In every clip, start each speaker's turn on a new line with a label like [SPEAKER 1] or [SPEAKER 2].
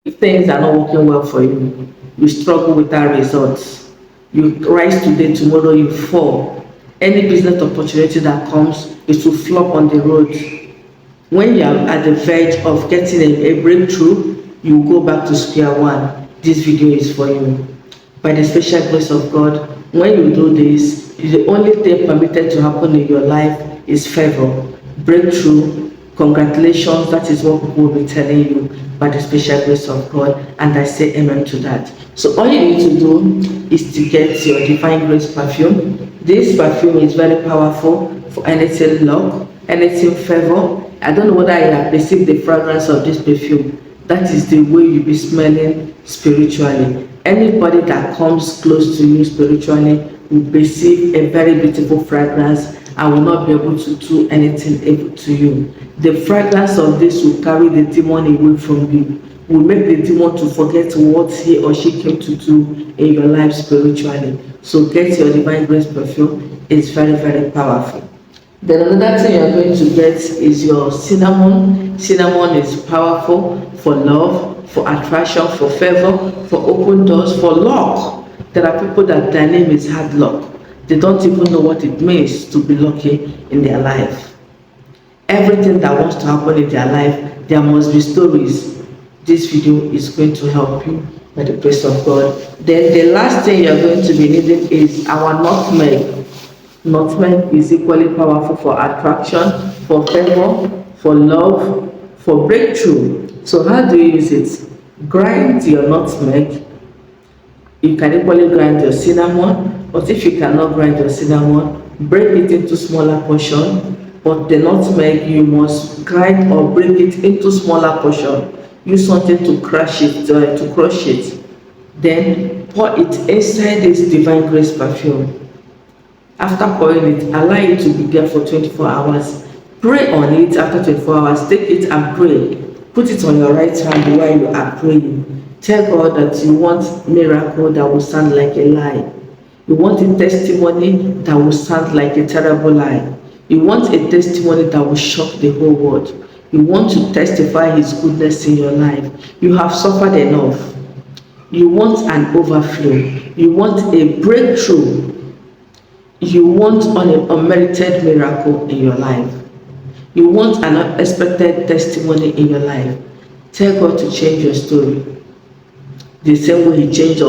[SPEAKER 1] If things are not working well for you, you struggle with that results. You rise today, tomorrow you fall. Any business opportunity that comes, it will flop on the road. When you are at the verge of getting a breakthrough, you go back to square one. This video is for you. By the special grace of God, when you do this, the only thing permitted to happen in your life is favor, breakthrough, congratulations. That is what people will be telling you by the special grace of God. And I say amen to that. So all you need to do is to get your divine grace perfume. This perfume is very powerful for anything luck, anything favor. I don't know whether you have perceived the fragrance of this perfume. That is the way you be smelling spiritually. Anybody that comes close to you spiritually will perceive a very beautiful fragrance and will not be able to do anything able to you. The fragrance of this will carry the demon away from you, will make the demon to forget what he or she came to do in your life spiritually. So get your divine grace perfume. It's very, very powerful. Then another thing you're going to get is your cinnamon. Cinnamon is powerful for love, for attraction, for favor, for open doors, for luck. There are people that their name is hard luck. They don't even know what it means to be lucky in their life. Everything that wants to happen in their life, there must be stories. This video is going to help you by the grace of God. Then the last thing you're going to be needing is our nutmeg. Nutmeg is equally powerful for attraction, for favor, for love, for breakthrough. So how do you use it? Grind your nutmeg. You can equally grind your cinnamon, but if you cannot grind your cinnamon, break it into smaller portion. But the nutmeg, you must grind or break it into smaller portion. Use something to crush it, to crush it. Then pour it inside this divine grace perfume. After pouring it, allow it to be there for 24 hours. Pray on it after 24 hours. Take it and pray. Put it on your right hand while you are praying. Tell God that you want miracle that will sound like a lie. You want a testimony that will sound like a terrible lie. You want a testimony that will shock the whole world. You want to testify His goodness in your life. You have suffered enough. You want an overflow. You want a breakthrough. You want an unmerited miracle in your life. You want an unexpected testimony in your life. Tell God to change your story. The same way He changed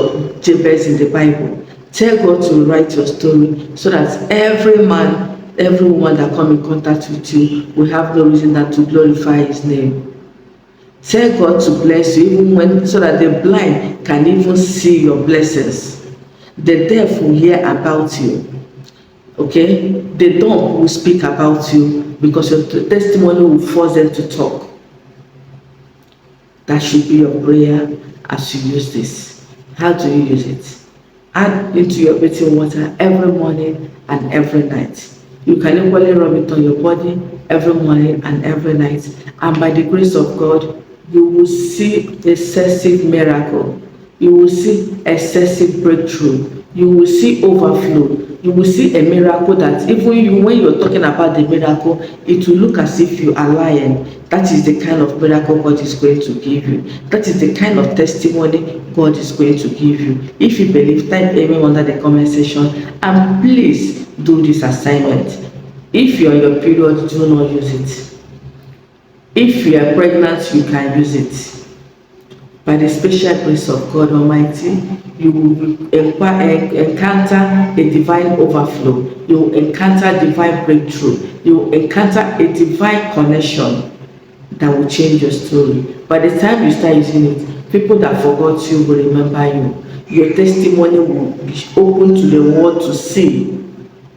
[SPEAKER 1] Jabez in the Bible. Tell God to rewrite your story so that every man, every woman that come in contact with you will have no reason than to glorify His name. Tell God to bless you even when, so that the blind can even see your blessings. The deaf will hear about you. Okay, the dumb will speak about you because your testimony will force them to talk. That should be your prayer as you use this. How do you use it? Add into your bathing water every morning and every night. You can equally rub it on your body every morning and every night. And by the grace of God, you will see excessive miracle. You will see excessive breakthrough. You will see overflow. You will see a miracle that even you, when you're talking about the miracle, it will look as if you are lying. That is the kind of miracle God is going to give you. That is the kind of testimony God is going to give you. If you believe, type amen under the comment section, and please do this assignment. If you're on your period, do not use it. If you are pregnant, you can use it. By the special grace of God Almighty, you will encounter a divine overflow. You will encounter divine breakthrough. You will encounter a divine connection that will change your story. By the time you start using it, people that forgot you will remember you. Your testimony will be open to the world to see.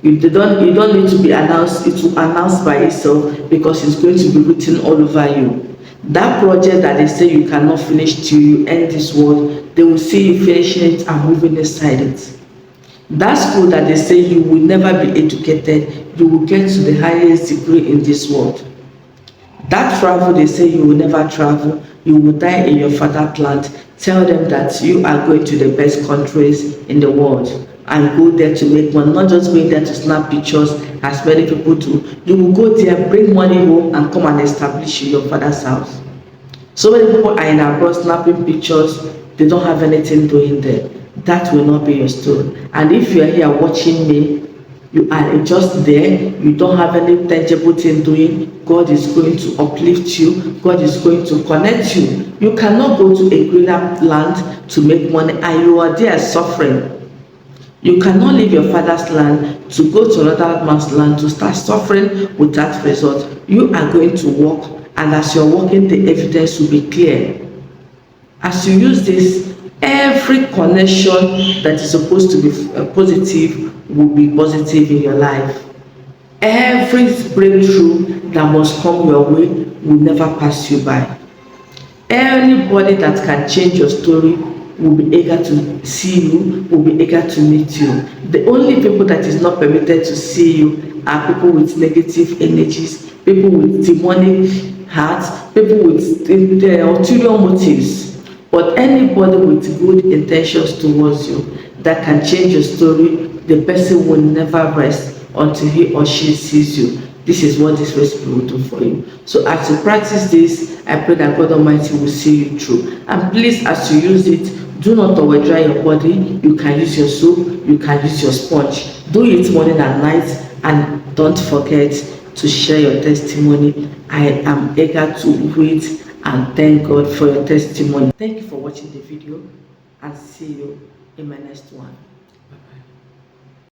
[SPEAKER 1] You don't need to be announced. It will announce by itself because it's going to be written all over you. That project that they say you cannot finish till you end this world, they will see you finishing it and moving inside it. That school that they say you will never be educated, you will get to the highest degree in this world. That travel they say you will never travel, you will die in your fatherland. Tell them that you are going to the best countries in the world and go there to make money, not just going there to snap pictures as many people do. You will go there, bring money home and come and establish your father's house. So many people are in abroad snapping pictures, they don't have anything doing there. That will not be your story. And if you are here watching me, you are just there, you don't have any tangible thing doing, God is going to uplift you, God is going to connect you. You cannot go to a greener land to make money and you are there suffering. You cannot leave your father's land to go to another man's land to start suffering with that result. You are going to work, and as you're working, the evidence will be clear. As you use this, every connection that is supposed to be positive will be positive in your life. Every breakthrough that must come your way will never pass you by. Anybody that can change your story will be eager to see you, will be eager to meet you. The only people that is not permitted to see you are people with negative energies, people with demonic hearts, people with ulterior motives. But anybody with good intentions towards you that can change your story, the person will never rest until he or she sees you. This is what this recipe will do for you. So as you practice this, I pray that God Almighty will see you through. And please, as you use it, do not over dry your body. You can use your soap, you can use your sponge. Do it morning and night, and don't forget to share your testimony. I am eager to wait and thank God for your testimony. Thank you for watching the video, and see you in my next one.